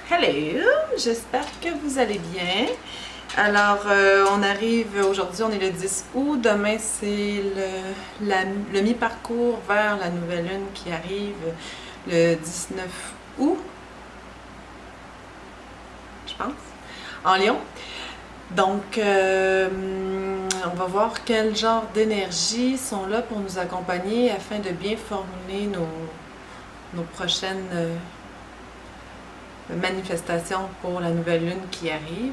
Hello, j'espère que vous allez bien. Alors, on arrive aujourd'hui, on est le 10 août. Demain, c'est le mi-parcours vers la nouvelle lune qui arrive le 19 août, je pense, en Lion. Donc, on va voir quel genre d'énergie sont là pour nous accompagner afin de bien formuler nos prochaines manifestations pour la nouvelle lune qui arrive.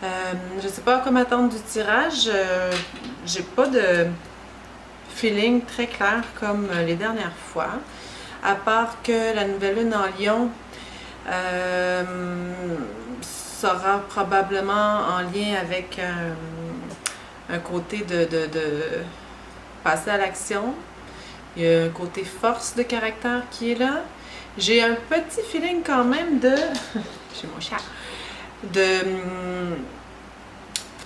Je ne sais pas comment attendre du tirage. J'ai pas de feeling très clair comme les dernières fois. À part que la nouvelle lune en Lion sera probablement en lien avec un côté de passer à l'action. Il y a un côté force de caractère qui est là. J'ai un petit feeling quand même de... J'ai mon chat. De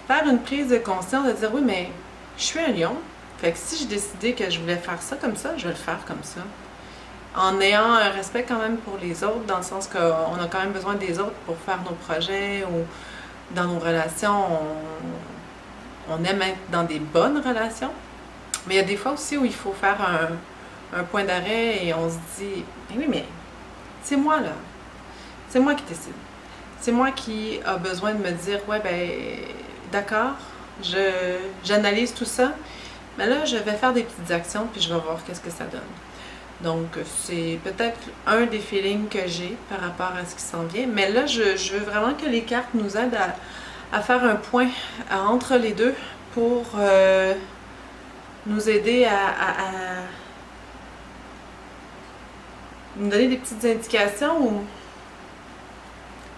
faire une prise de conscience, de dire oui, mais je suis un lion. Fait que si j'ai décidé que je voulais faire ça comme ça, je vais le faire comme ça. En ayant un respect quand même pour les autres, dans le sens qu'on a quand même besoin des autres pour faire nos projets ou dans nos relations. On aime être dans des bonnes relations. Mais il y a des fois aussi où il faut faire un point d'arrêt et on se dit oui, mais c'est moi là. C'est moi qui décide. C'est moi qui a besoin de me dire ouais, ben d'accord, j'analyse tout ça, mais là je vais faire des petites actions puis je vais voir qu'est-ce que ça donne. Donc c'est peut-être un des feelings que j'ai par rapport à ce qui s'en vient, mais là je veux vraiment que les cartes nous aident à faire un point entre les deux pour nous aider à nous donner des petites indications ou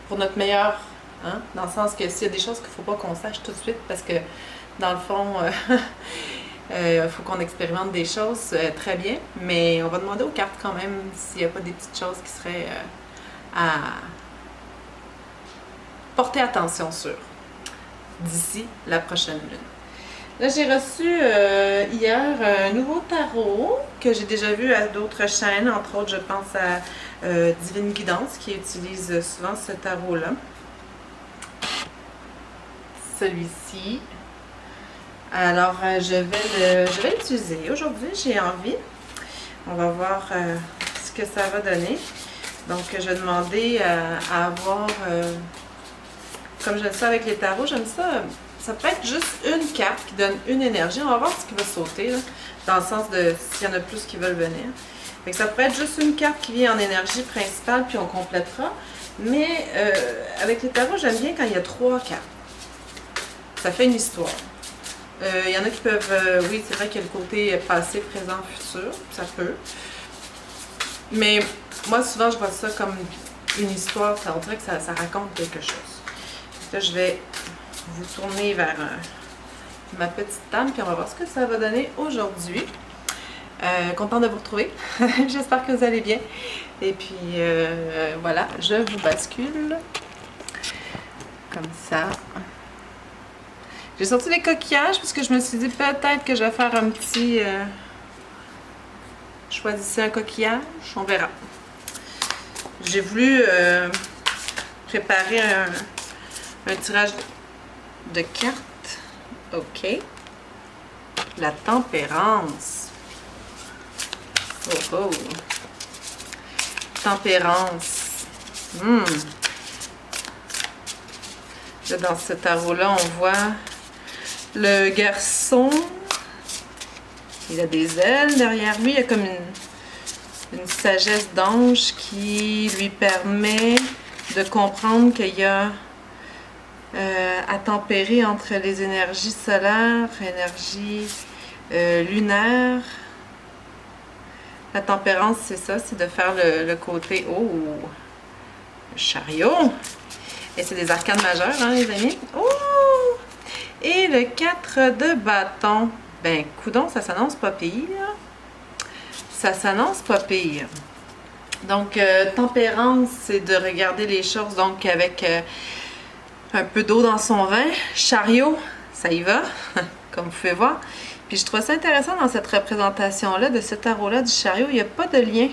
pour notre meilleur, hein? Dans le sens que s'il y a des choses qu'il ne faut pas qu'on sache tout de suite parce que dans le fond, faut qu'on expérimente des choses très bien, mais on va demander aux cartes quand même s'il n'y a pas des petites choses qui seraient à porter attention sur d'ici la prochaine lune. Là, j'ai reçu hier un nouveau tarot que j'ai déjà vu à d'autres chaînes, entre autres, je pense à Divine Guidance qui utilise souvent ce tarot-là. Celui-ci. Alors, je vais l'utiliser. Aujourd'hui, j'ai envie. On va voir ce que ça va donner. Donc, je vais demander à avoir, comme j'aime ça avec les tarots, j'aime ça. Ça peut être juste une carte qui donne une énergie. On va voir ce qui va sauter, là, dans le sens de s'il y en a plus qui veulent venir. Fait que ça pourrait être juste une carte qui vient en énergie principale, puis on complétera. Mais avec les tarots, j'aime bien quand il y a 3 cartes. Ça fait une histoire. Il y en a qui peuvent... oui, c'est vrai qu'il y a le côté passé, présent, futur. Ça peut. Mais moi, souvent, je vois ça comme une histoire. On dirait que ça raconte quelque chose. Là, je vais vous tourner vers ma petite table, puis on va voir ce que ça va donner aujourd'hui. Contente de vous retrouver. J'espère que vous allez bien. Et puis, voilà, je vous bascule. Comme ça. J'ai sorti les coquillages parce que je me suis dit peut-être que je vais faire un petit... choisissez un coquillage, on verra. J'ai voulu préparer un tirage de cartes. OK. La tempérance. Oh oh. Tempérance. Là, dans ce tarot-là, on voit le garçon. Il a des ailes derrière lui. Il y a comme une sagesse d'ange qui lui permet de comprendre qu'il y a à tempérer entre les énergies solaires, énergie lunaire. La tempérance, c'est ça, c'est de faire le côté chariot. Et c'est des arcanes majeures, hein, les amis. Oh! Et le 4 de bâton. Ben, coudonc, ça s'annonce pas pire. Ça s'annonce pas pire. Donc, tempérance, c'est de regarder les choses donc avec un peu d'eau dans son vin. Chariot, ça y va, comme vous pouvez voir. Puis je trouve ça intéressant dans cette représentation-là, de ce tarot-là du chariot. Il n'y a pas de lien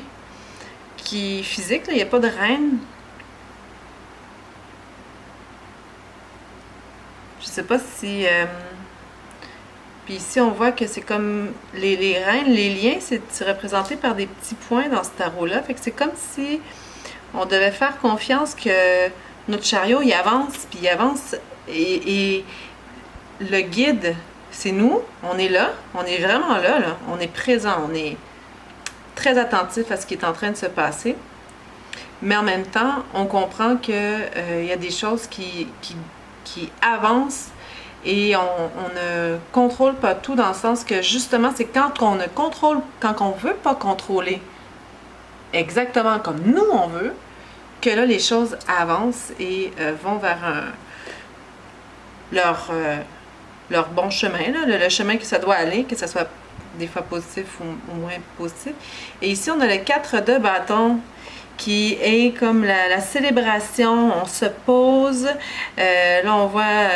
qui physique, là. Il n'y a pas de reine. Je sais pas si... Puis ici, on voit que c'est comme les reines, les liens, c'est représenté par des petits points dans ce tarot-là. Fait que c'est comme si on devait faire confiance que notre chariot, il avance, puis il avance. Et le guide, c'est nous. On est là. On est vraiment là, là. On est présent. On est très attentif à ce qui est en train de se passer. Mais en même temps, on comprend que y a des choses qui avancent. Et on ne contrôle pas tout dans le sens que justement, c'est quand on ne contrôle, quand on ne veut pas contrôler exactement comme nous on veut, que là, les choses avancent et vont vers leur bon chemin, là, le chemin que ça doit aller, que ce soit des fois positif ou moins positif. Et ici, on a le 4 de bâton qui est comme la célébration, on se pose. Là, on voit,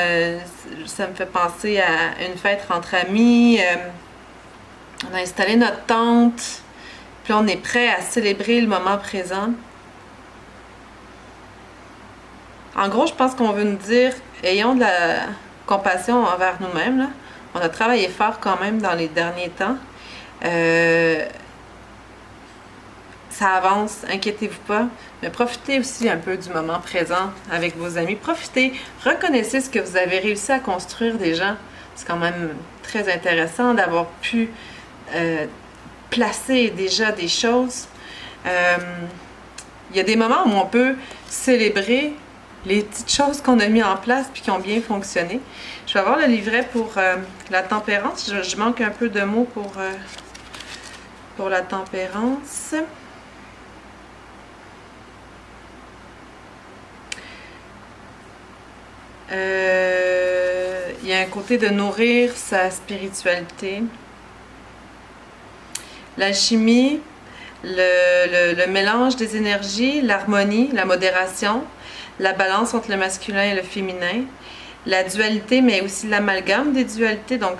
ça me fait penser à une fête entre amis. On a installé notre tente, puis là, on est prêt à célébrer le moment présent. En gros, je pense qu'on veut nous dire, ayons de la compassion envers nous-mêmes, là. On a travaillé fort quand même dans les derniers temps. Ça avance, inquiétez-vous pas, mais profitez aussi un peu du moment présent avec vos amis. Profitez, reconnaissez ce que vous avez réussi à construire déjà. C'est quand même très intéressant d'avoir pu placer déjà des choses. Il y a des moments où on peut célébrer les petites choses qu'on a mis en place puis qui ont bien fonctionné. Je vais avoir le livret pour la tempérance. Je manque un peu de mots pour la tempérance. Il y a un côté de nourrir sa spiritualité. L'alchimie, le mélange des énergies, l'harmonie, la modération, la balance entre le masculin et le féminin, la dualité, mais aussi l'amalgame des dualités. Donc,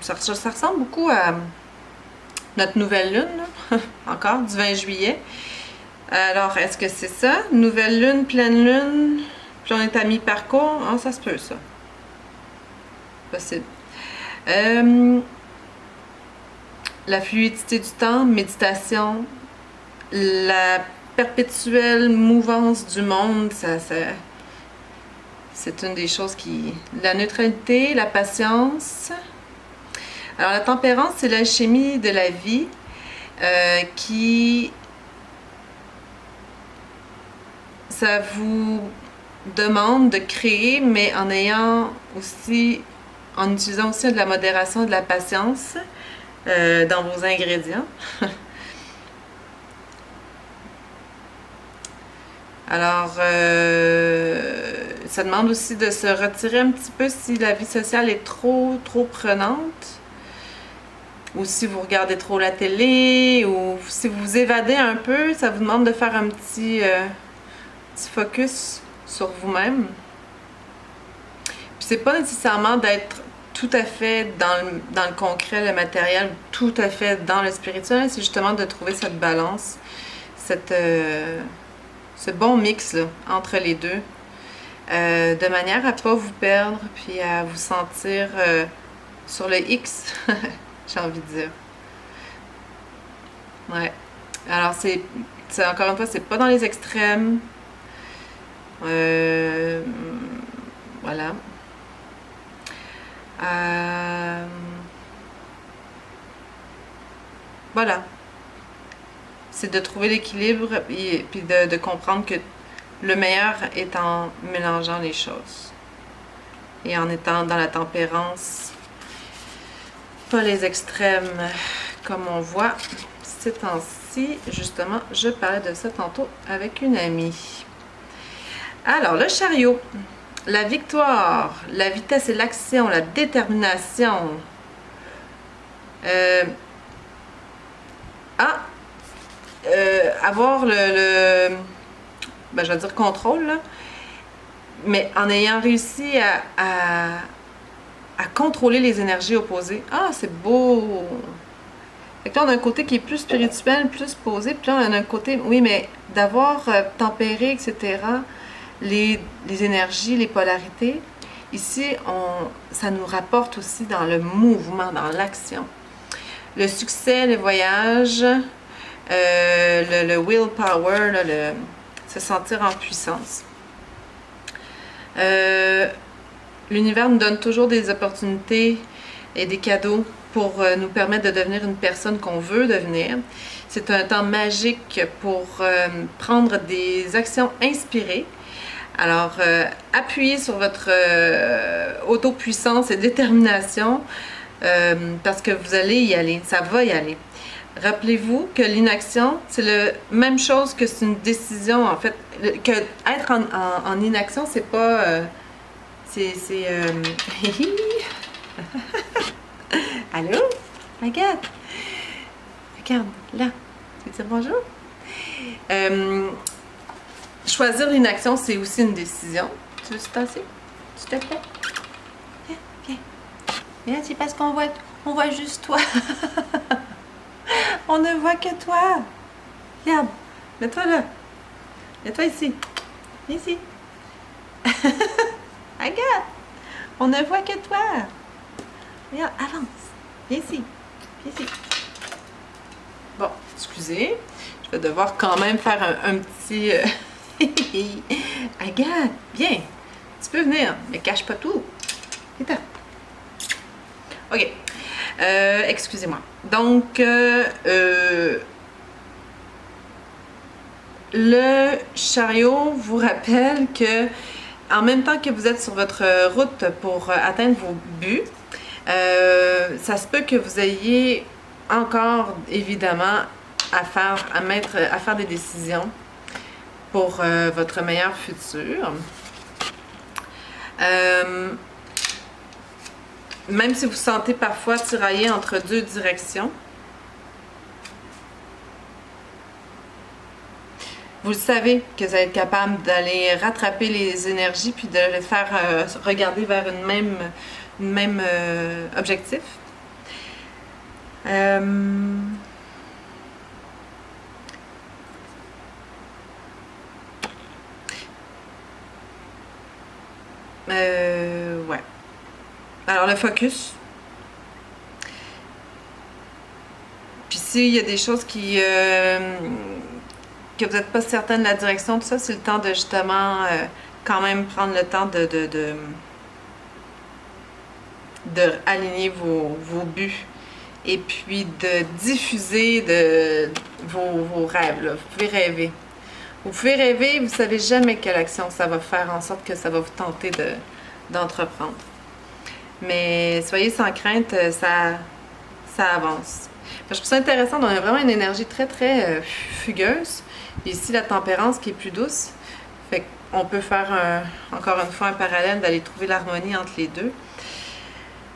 ça ressemble beaucoup à notre nouvelle lune, là, encore, du 20 juillet. Alors, est-ce que c'est ça? Nouvelle lune, pleine lune, puis on est à mi-parcours? Ah, ça se peut, ça. Possible. La fluidité du temps, méditation, la perpétuelle mouvance du monde, c'est une des choses qui... La neutralité, la patience. Alors, la tempérance, c'est l'alchimie de la vie qui... Ça vous demande de créer, mais en ayant aussi... En utilisant aussi de la modération et de la patience dans vos ingrédients. Alors, ça demande aussi de se retirer un petit peu si la vie sociale est trop prenante, ou si vous regardez trop la télé, ou si vous vous évadez un peu, ça vous demande de faire un petit focus sur vous-même. Puis c'est pas nécessairement d'être tout à fait dans le concret, le matériel, tout à fait dans le spirituel, c'est justement de trouver cette balance, ce bon mix là, entre les deux, de manière à ne pas vous perdre, puis à vous sentir sur le X, j'ai envie de dire. Ouais. Alors, c'est encore une fois, c'est pas dans les extrêmes. Voilà. Voilà. C'est de trouver l'équilibre et puis de comprendre que le meilleur est en mélangeant les choses et en étant dans la tempérance, pas les extrêmes comme on voit ces temps-ci. Justement, je parlais de ça tantôt avec une amie. Alors, le chariot, la victoire, la vitesse et l'action, la détermination. Avoir ben, je vais dire contrôle, là, mais en ayant réussi à contrôler les énergies opposées. Ah, c'est beau! Fait que là, on a un côté qui est plus spirituel, plus posé, puis là, on a un côté, oui, mais d'avoir tempéré, etc., les énergies, les polarités, Ici, ça nous rapporte aussi dans le mouvement, dans l'action. Le succès, le voyage, le willpower, là, se sentir en puissance. L'univers nous donne toujours des opportunités et des cadeaux pour nous permettre de devenir une personne qu'on veut devenir. C'est un temps magique pour prendre des actions inspirées. Alors, appuyez sur votre autopuissance et détermination parce que vous allez y aller, ça va y aller. Rappelez-vous que l'inaction, c'est la même chose que c'est une décision, en fait. Que être en inaction, c'est pas... Allô? Regarde! Regarde, là. Tu veux dire bonjour? Choisir l'inaction, c'est aussi une décision. Tu veux t'asseoir? S'il te plaît? Viens, viens. Viens, c'est parce qu'on voit juste toi. On ne voit que toi. Regarde, mets-toi là. Mets-toi ici. Ici. Regarde. On ne voit que toi. Regarde, avance. Viens ici. Viens ici. Bon, excusez. Je vais devoir quand même faire un petit... Regarde, viens. Tu peux venir, mais cache pas tout. Viens. OK. Excusez-moi. Donc, le chariot vous rappelle que en même temps que vous êtes sur votre route pour atteindre vos buts, ça se peut que vous ayez encore, évidemment, à faire des décisions pour votre meilleur futur. Même si vous sentez parfois tiraillé entre deux directions, vous le savez que vous allez être capable d'aller rattraper les énergies puis de les faire regarder vers une même objectif. Ouais. Alors, le focus. Puis s'il y a des choses que vous n'êtes pas certaine de la direction, tout ça, c'est le temps de justement quand même prendre le temps de aligner vos buts et puis de diffuser vos rêves. Là. Vous pouvez rêver. Vous pouvez rêver, vous ne savez jamais quelle action ça va faire en sorte que ça va vous tenter d'entreprendre. Mais soyez sans crainte, ça avance. Je trouve ça intéressant, on a vraiment une énergie très très fugueuse. Et ici, la tempérance qui est plus douce. Fait qu'on peut faire encore une fois un parallèle d'aller trouver l'harmonie entre les deux.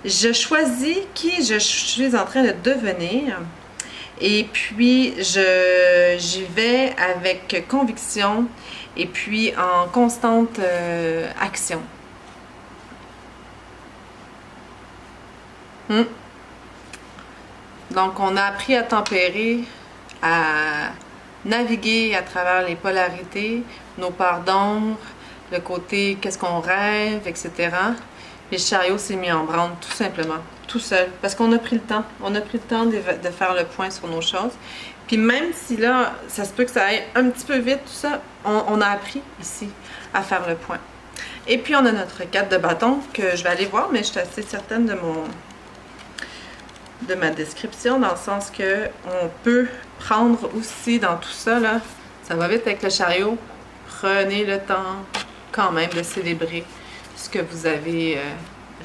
Je choisis qui je suis en train de devenir. Et puis, j'y vais avec conviction et puis en constante action. Donc, on a appris à tempérer, à naviguer à travers les polarités, nos parts d'ombre, le côté qu'est-ce qu'on rêve, etc. Et le chariot s'est mis en branle tout simplement, tout seul, parce qu'on a pris le temps. On a pris le temps de faire le point sur nos choses. Puis même si là, ça se peut que ça aille un petit peu vite, tout ça, on a appris ici à faire le point. Et puis on a notre 4 de bâton que je vais aller voir, mais je suis assez certaine de ma description, dans le sens que on peut prendre aussi dans tout ça, là, ça va vite avec le chariot, prenez le temps quand même de célébrer ce que vous avez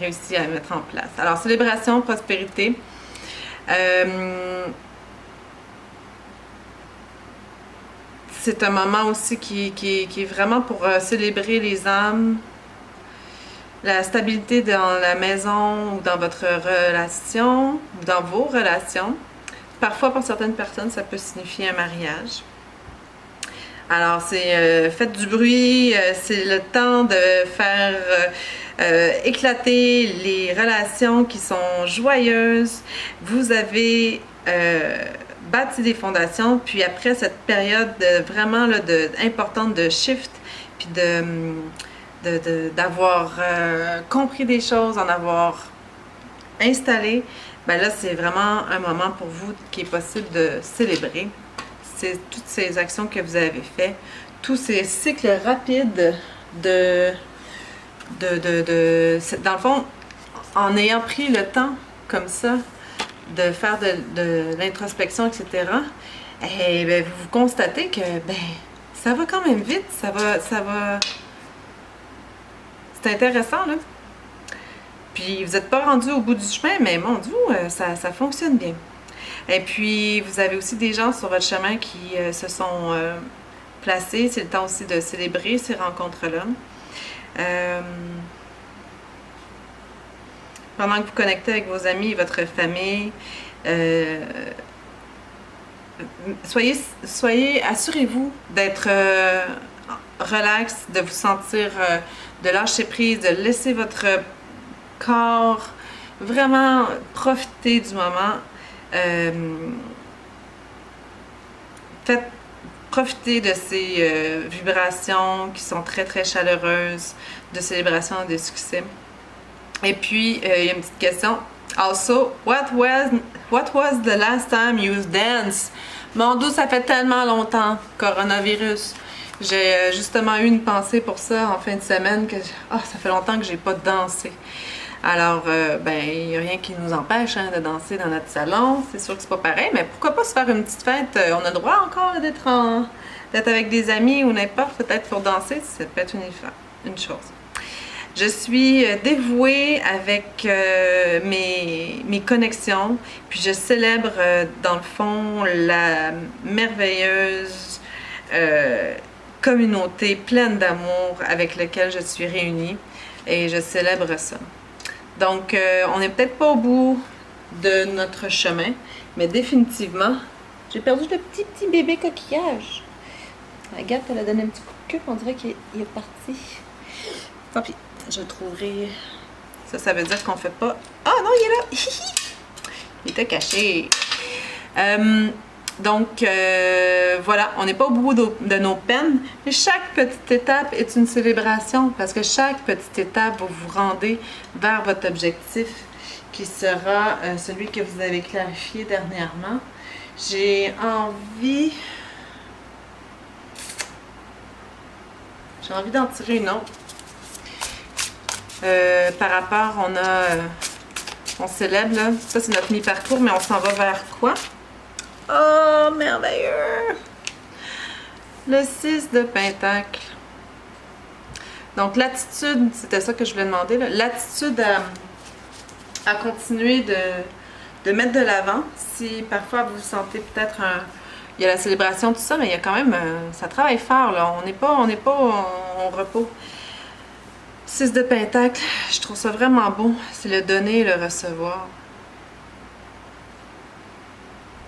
réussi à mettre en place. Alors, célébration, prospérité. C'est un moment aussi qui est vraiment pour célébrer les âmes, la stabilité dans la maison ou dans votre relation, ou dans vos relations. Parfois, pour certaines personnes, ça peut signifier un mariage. Alors, c'est faites du bruit, c'est le temps de faire éclater les relations qui sont joyeuses. Vous avez bâti des fondations, puis après cette période vraiment là, importante de shift, puis d'avoir compris des choses, en avoir installé, ben là, c'est vraiment un moment pour vous qui est possible de célébrer. C'est toutes ces actions que vous avez faites, tous ces cycles rapides dans le fond, en ayant pris le temps comme ça de faire de l'introspection, etc., et ben, vous constatez que ben, ça va quand même vite, ça va. C'est intéressant, là. Puis vous n'êtes pas rendu au bout du chemin, mais mon Dieu, ça fonctionne bien. Et puis, vous avez aussi des gens sur votre chemin qui se sont placés. C'est le temps aussi de célébrer ces rencontres-là. Pendant que vous connectez avec vos amis et votre famille, assurez-vous d'être relax, de vous sentir, de lâcher prise, de laisser votre corps vraiment profiter du moment. Faites profiter de ces vibrations qui sont très très chaleureuses, de célébration et de succès. Et puis, il y a une petite question. Also, what was the last time you danced? Mon Dieu, ça fait tellement longtemps, coronavirus. J'ai justement eu une pensée pour ça en fin de semaine que ça fait longtemps que j'ai pas dansé. Alors, ben, il n'y a rien qui nous empêche de danser dans notre salon. C'est sûr que c'est pas pareil, mais pourquoi pas se faire une petite fête? On a le droit encore d'être avec des amis ou n'importe, peut-être pour danser, ça peut être une chose. Je suis dévouée avec mes connexions, puis je célèbre dans le fond la merveilleuse communauté pleine d'amour avec laquelle je suis réunie et je célèbre ça. Donc, on n'est peut-être pas au bout de notre chemin, mais définitivement, j'ai perdu le petit bébé coquillage. Regarde, elle a donné un petit coup de queue, on dirait qu'il est parti. Tant pis. Je trouverai... Ça veut dire qu'on fait pas... Ah non, il est là! Il était caché. Donc, voilà, on n'est pas au bout de nos peines, mais chaque petite étape est une célébration parce que chaque petite étape, vous vous rendez vers votre objectif qui sera celui que vous avez clarifié dernièrement. J'ai envie d'en tirer une autre. Par rapport, on célèbre, là. Ça, c'est notre mi-parcours, mais on s'en va vers quoi? Oh, merveilleux! Le 6 de Pentacle. Donc, l'attitude, c'était ça que je voulais demander, là. L'attitude à continuer de mettre de l'avant. Si parfois vous sentez peut-être il y a la célébration, tout ça, mais il y a quand même... ça travaille fort, là. On n'est pas en repos. 6 de Pentacle, je trouve ça vraiment beau. C'est le donner et le recevoir.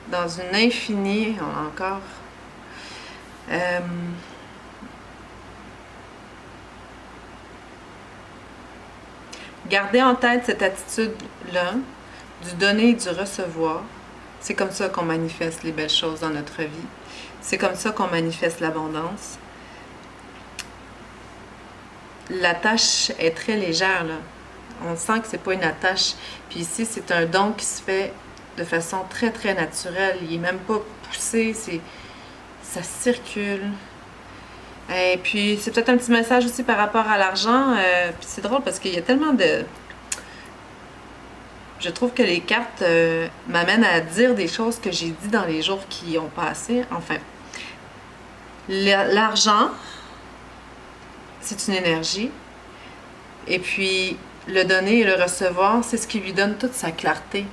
Dans une infinie, on a encore. Gardez en tête cette attitude-là, du donner et du recevoir. C'est comme ça qu'on manifeste les belles choses dans notre vie. C'est comme ça qu'on manifeste l'abondance. La tâche est très légère, là. On sent que c'est pas une attache. Puis ici, c'est un don qui se fait de façon très, très naturelle. Il est même pas poussé, ça circule. Et puis, c'est peut-être un petit message aussi par rapport à l'argent. Puis c'est drôle parce qu'il y a tellement de... Je trouve que les cartes m'amènent à dire des choses que j'ai dit dans les jours qui ont passé. Enfin, l'argent... c'est une énergie. Et puis, le donner et le recevoir, c'est ce qui lui donne toute sa clarté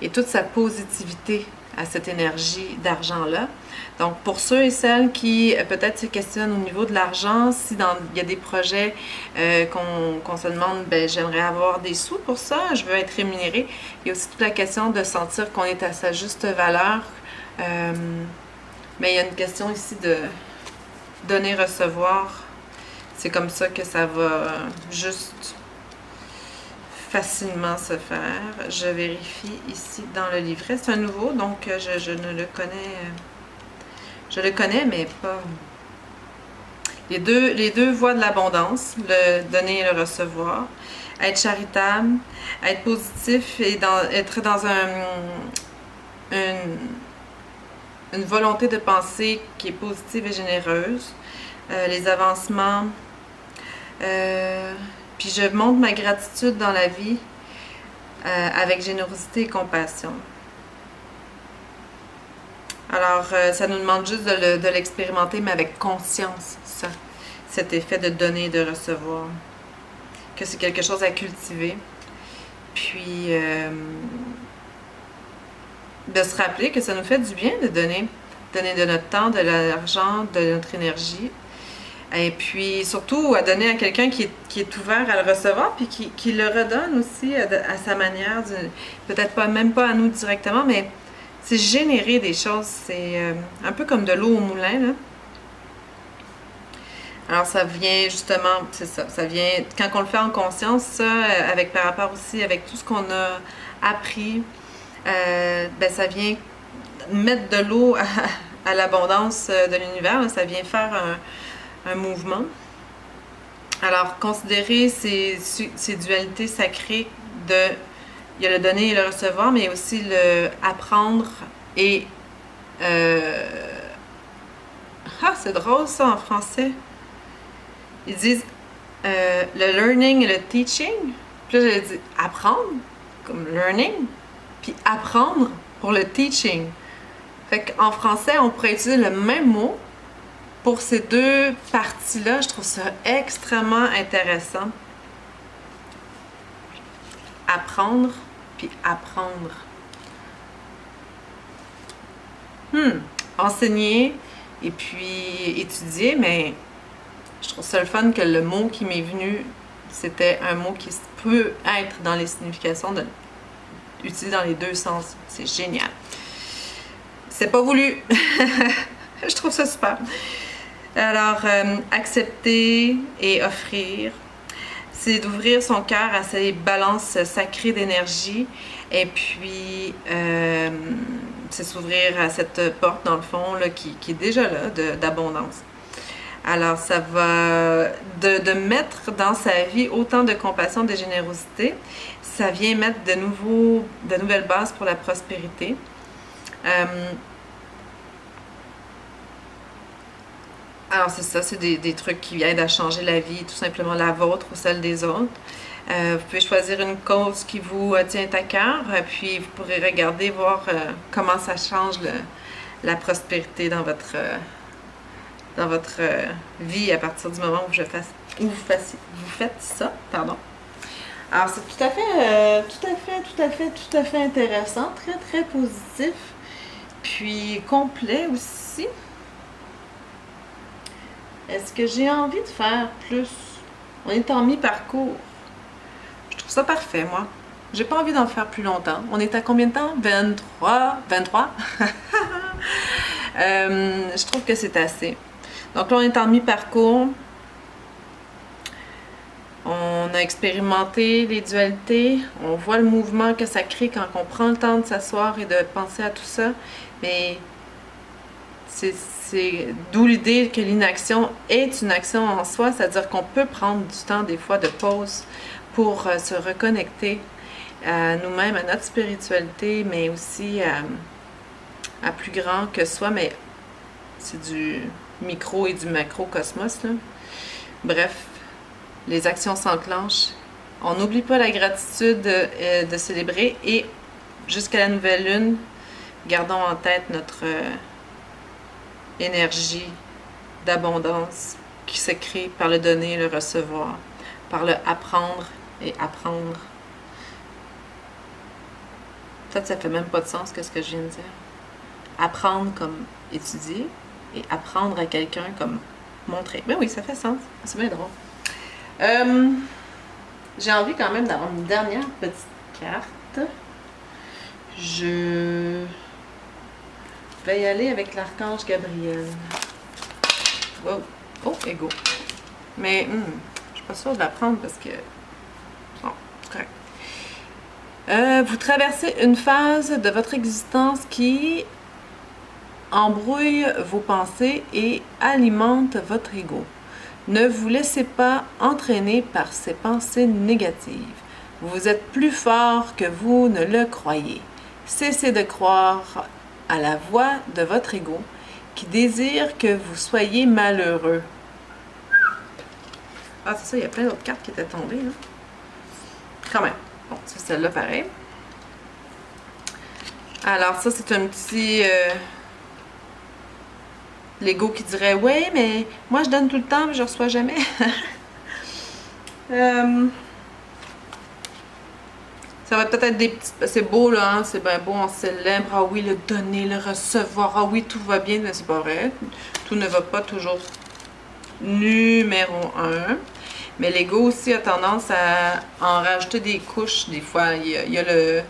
et toute sa positivité à cette énergie d'argent-là. Donc, pour ceux et celles qui peut-être se questionnent au niveau de l'argent, si il y a des projets qu'on se demande, ben j'aimerais avoir des sous pour ça, je veux être rémunérée. Il y a aussi toute la question de sentir qu'on est à sa juste valeur. Mais il y a une question ici de donner-recevoir. C'est comme ça que ça va juste facilement se faire. Je vérifie ici dans le livret. C'est un nouveau, donc je ne le connais. Je le connais, mais pas... les deux voies de l'abondance, le donner et le recevoir. Être charitable, être positif et être dans une volonté de penser qui est positive et généreuse. Les avancements. Puis je montre ma gratitude dans la vie avec générosité et compassion. Alors, ça nous demande juste de l'expérimenter, mais avec conscience, ça, cet effet de donner et de recevoir. Que c'est quelque chose à cultiver. Puis, de se rappeler que ça nous fait du bien de donner. Donner de notre temps, de l'argent, de notre énergie. Et puis, surtout, à donner à quelqu'un qui est ouvert à le recevoir, puis qui le redonne aussi à sa manière. Peut-être pas, même pas à nous directement, mais c'est générer des choses. C'est un peu comme de l'eau au moulin, là. Alors, ça vient justement, c'est ça, ça vient, quand on le fait en conscience, ça, avec par rapport aussi avec tout ce qu'on a appris, ben ça vient mettre de l'eau à l'abondance de l'univers, ça vient faire un mouvement. Alors, considérer ces dualités sacrées il y a le donner et le recevoir, mais aussi le apprendre et... c'est drôle ça en français. Ils disent le learning et le teaching. Puis là, j'ai dit apprendre, comme learning, puis apprendre pour le teaching. Fait qu'en français, on pourrait utiliser le même mot pour ces deux parties-là. Je trouve ça extrêmement intéressant. Apprendre, puis apprendre. Enseigner et puis étudier, mais je trouve ça le fun que le mot qui m'est venu, c'était un mot qui peut être dans les significations, utilisé dans les deux sens. C'est génial. C'est pas voulu. Je trouve ça super. Alors, accepter et offrir, c'est d'ouvrir son cœur à ces balances sacrées d'énergie et puis c'est s'ouvrir à cette porte, dans le fond, là, qui est déjà là, d'abondance. Alors, ça va de mettre dans sa vie autant de compassion, de générosité. Ça vient mettre de nouvelles bases pour la prospérité. Alors, c'est ça, c'est des trucs qui aident à changer la vie, tout simplement la vôtre ou celle des autres. Vous pouvez choisir une cause qui vous tient à cœur, puis vous pourrez regarder, voir comment ça change la prospérité dans votre vie à partir du moment où vous faites ça. Pardon. Alors, c'est tout à fait intéressant, très, très positif, puis complet aussi. Est-ce que j'ai envie de faire plus? On est en mi-parcours. Je trouve ça parfait, moi. J'ai pas envie d'en faire plus longtemps. On est à combien de temps? 23? Je trouve que c'est assez. Donc là, on est en mi-parcours. On a expérimenté les dualités. On voit le mouvement que ça crée quand on prend le temps de s'asseoir et de penser à tout ça. Mais c'est d'où l'idée que l'inaction est une action en soi. C'est-à-dire qu'on peut prendre du temps, des fois, de pause pour se reconnecter à nous-mêmes, à notre spiritualité, mais aussi à plus grand que soi. Mais c'est du micro et du macrocosmos, là. Bref, les actions s'enclenchent. On n'oublie pas la gratitude de célébrer et jusqu'à la nouvelle lune, gardons en tête notre énergie d'abondance qui se crée par le donner et le recevoir, par le apprendre et apprendre. Peut-être ça fait même pas de sens que ce que je viens de dire. Apprendre comme étudier et apprendre à quelqu'un comme montrer. Ben oui, ça fait sens. C'est bien drôle. J'ai envie quand même d'avoir une dernière petite carte. Je vais y aller avec l'archange Gabriel. Wow. Oh, ego. Mais je suis pas sûre de la prendre parce que... Bon, c'est correct. Vous traversez une phase de votre existence qui embrouille vos pensées et alimente votre ego. Ne vous laissez pas entraîner par ces pensées négatives. Vous êtes plus fort que vous ne le croyez. Cessez de croire à la voix de votre ego qui désire que vous soyez malheureux. Ah, c'est ça, il y a plein d'autres cartes qui étaient tombées, là. Quand même. Bon, c'est celle-là pareil. Alors, ça, c'est un petit... l'ego qui dirait « Oui, mais moi, je donne tout le temps, mais je reçois jamais. » Ça va peut-être des petites... C'est beau, là, hein? C'est bien beau, on célèbre. Ah oui, le donner, le recevoir. Ah oui, tout va bien, mais c'est pas vrai. Tout ne va pas toujours numéro 1. Mais l'ego aussi a tendance à en rajouter des couches. Des fois, il y a le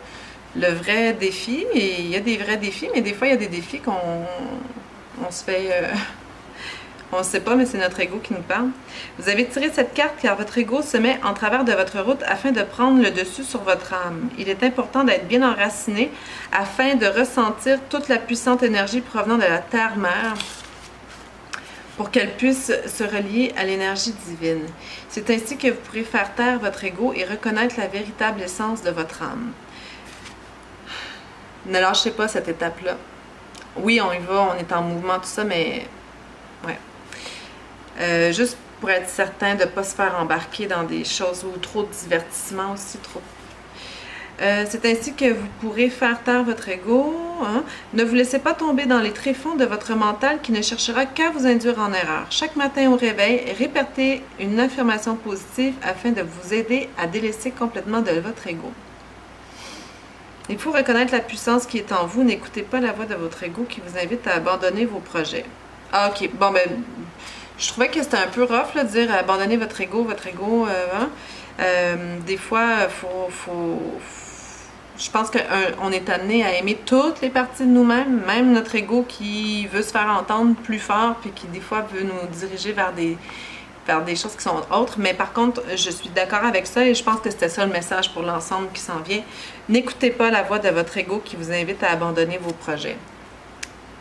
vrai défi, et il y a des vrais défis, mais des fois, il y a des défis qu'on se fait... on ne sait pas, mais c'est notre ego qui nous parle. Vous avez tiré cette carte car votre ego se met en travers de votre route afin de prendre le dessus sur votre âme. Il est important d'être bien enraciné afin de ressentir toute la puissante énergie provenant de la Terre-Mère pour qu'elle puisse se relier à l'énergie divine. C'est ainsi que vous pourrez faire taire votre ego et reconnaître la véritable essence de votre âme. Ne lâchez pas cette étape-là. Oui, on y va, on est en mouvement, tout ça, mais... ouais. Juste pour être certain de ne pas se faire embarquer dans des choses ou trop de divertissement aussi, trop. C'est ainsi que vous pourrez faire taire votre ego. Hein? Ne vous laissez pas tomber dans les tréfonds de votre mental qui ne cherchera qu'à vous induire en erreur. Chaque matin au réveil, répétez une affirmation positive afin de vous aider à délaisser complètement de votre ego. Il faut reconnaître la puissance qui est en vous. N'écoutez pas la voix de votre ego qui vous invite à abandonner vos projets. Ah, ok. Bon, ben... je trouvais que c'était un peu rough, là, de dire abandonner votre ego, hein? Des fois, je pense qu'on est amené à aimer toutes les parties de nous-mêmes, même notre ego qui veut se faire entendre plus fort, puis qui des fois veut nous diriger vers des choses qui sont autres. Mais par contre, je suis d'accord avec ça et je pense que c'était ça le message pour l'ensemble qui s'en vient. N'écoutez pas la voix de votre ego qui vous invite à abandonner vos projets.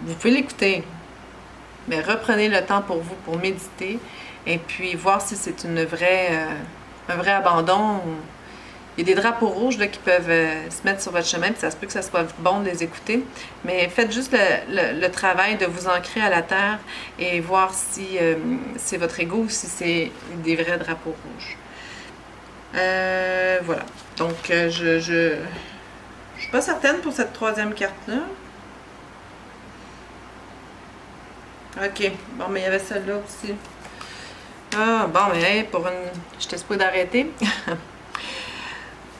Vous pouvez l'écouter. Mais reprenez le temps pour vous, pour méditer, et puis voir si c'est un vrai abandon. Il y a des drapeaux rouges là, qui peuvent se mettre sur votre chemin, puis ça se peut que ça soit bon de les écouter. Mais faites juste le travail de vous ancrer à la terre et voir si c'est votre ego ou si c'est des vrais drapeaux rouges. Voilà. Donc, je suis pas certaine pour cette troisième carte-là. Ok, bon, mais il y avait celle-là aussi. Ah, bon, mais hey, j'étais supposée d'arrêter.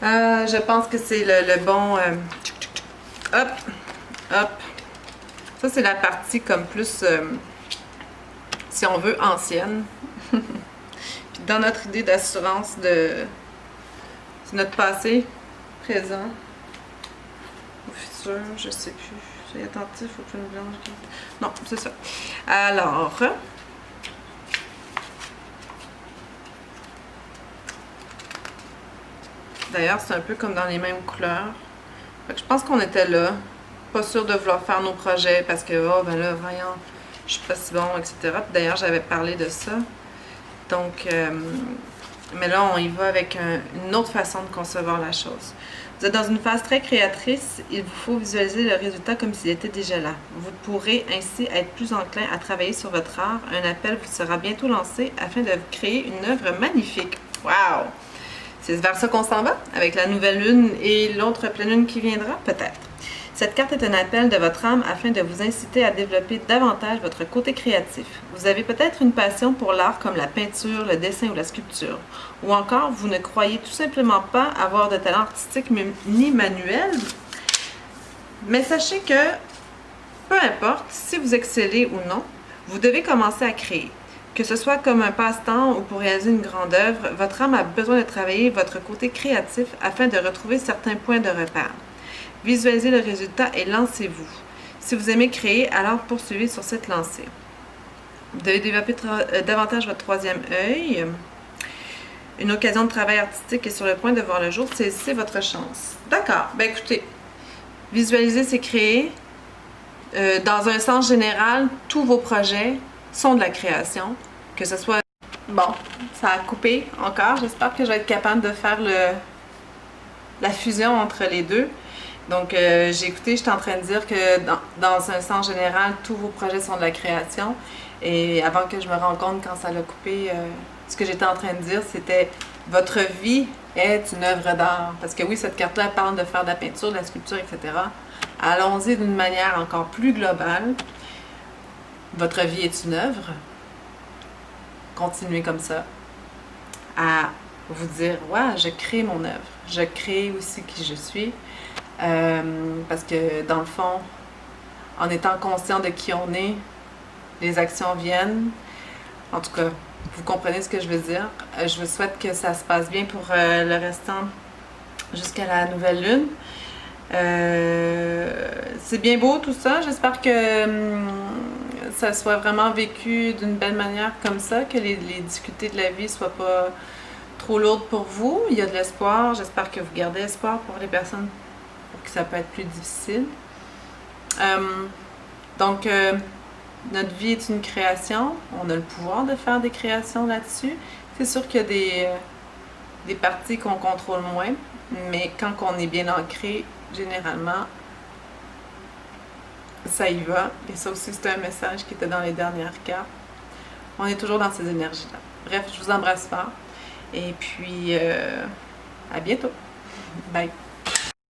Je pense que c'est le bon... hop, hop. Ça, c'est la partie comme plus, si on veut, ancienne. Puis dans notre idée d'assurance c'est notre passé, présent, ou futur, je sais plus. Soyez attentif aux plumes blanches. Non, c'est ça. Alors, d'ailleurs, c'est un peu comme dans les mêmes couleurs. Fait que je pense qu'on était là. Pas sûr de vouloir faire nos projets parce que, oh, ben là, voyons, je suis pas si bon, etc. D'ailleurs, j'avais parlé de ça. Donc, mais là, on y va avec une autre façon de concevoir la chose. Vous êtes dans une phase très créatrice, il vous faut visualiser le résultat comme s'il était déjà là. Vous pourrez ainsi être plus enclin à travailler sur votre art. Un appel vous sera bientôt lancé afin de créer une œuvre magnifique. Wow! C'est vers ça qu'on s'en va, avec la nouvelle lune et l'autre pleine lune qui viendra, peut-être. Cette carte est un appel de votre âme afin de vous inciter à développer davantage votre côté créatif. Vous avez peut-être une passion pour l'art comme la peinture, le dessin ou la sculpture. Ou encore, vous ne croyez tout simplement pas avoir de talent artistique ni manuel. Mais sachez que, peu importe si vous excellez ou non, vous devez commencer à créer. Que ce soit comme un passe-temps ou pour réaliser une grande œuvre, votre âme a besoin de travailler votre côté créatif afin de retrouver certains points de repère. Visualisez le résultat et lancez-vous. Si vous aimez créer, alors poursuivez sur cette lancée. Vous devez développer davantage votre troisième œil. Une occasion de travail artistique est sur le point de voir le jour. C'est votre chance. D'accord. Ben écoutez, visualiser, c'est créer. Dans un sens général, tous vos projets sont de la création. Que ce soit... Bon, ça a coupé encore. J'espère que je vais être capable de faire la fusion entre les deux. Donc, j'ai écouté, j'étais en train de dire que dans un sens général, tous vos projets sont de la création. Et avant que je me rende compte quand ça l'a coupé, ce que j'étais en train de dire, c'était votre vie est une œuvre d'art. Parce que oui, cette carte-là parle de faire de la peinture, de la sculpture, etc. Allons-y d'une manière encore plus globale. Votre vie est une œuvre. Continuez comme ça à vous dire, ouais, je crée mon œuvre. Je crée aussi qui je suis. Parce que dans le fond, en étant conscient de qui on est, les actions viennent. En tout cas, vous comprenez ce que je veux dire. Je vous souhaite que ça se passe bien pour le restant jusqu'à la nouvelle lune. C'est bien beau tout ça. J'espère que ça soit vraiment vécu d'une belle manière comme ça, que les difficultés de la vie soient pas trop lourdes pour vous. Il y a de l'espoir. J'espère que vous gardez espoir pour les personnes pour qui ça peut être plus difficile. Donc, notre vie est une création. On a le pouvoir de faire des créations là-dessus. C'est sûr qu'il y a des parties qu'on contrôle moins, mais quand on est bien ancré, généralement, ça y va. Et ça aussi, c'était un message qui était dans les dernières cartes. On est toujours dans ces énergies-là. Bref, je vous embrasse fort. Et puis, à bientôt. Bye.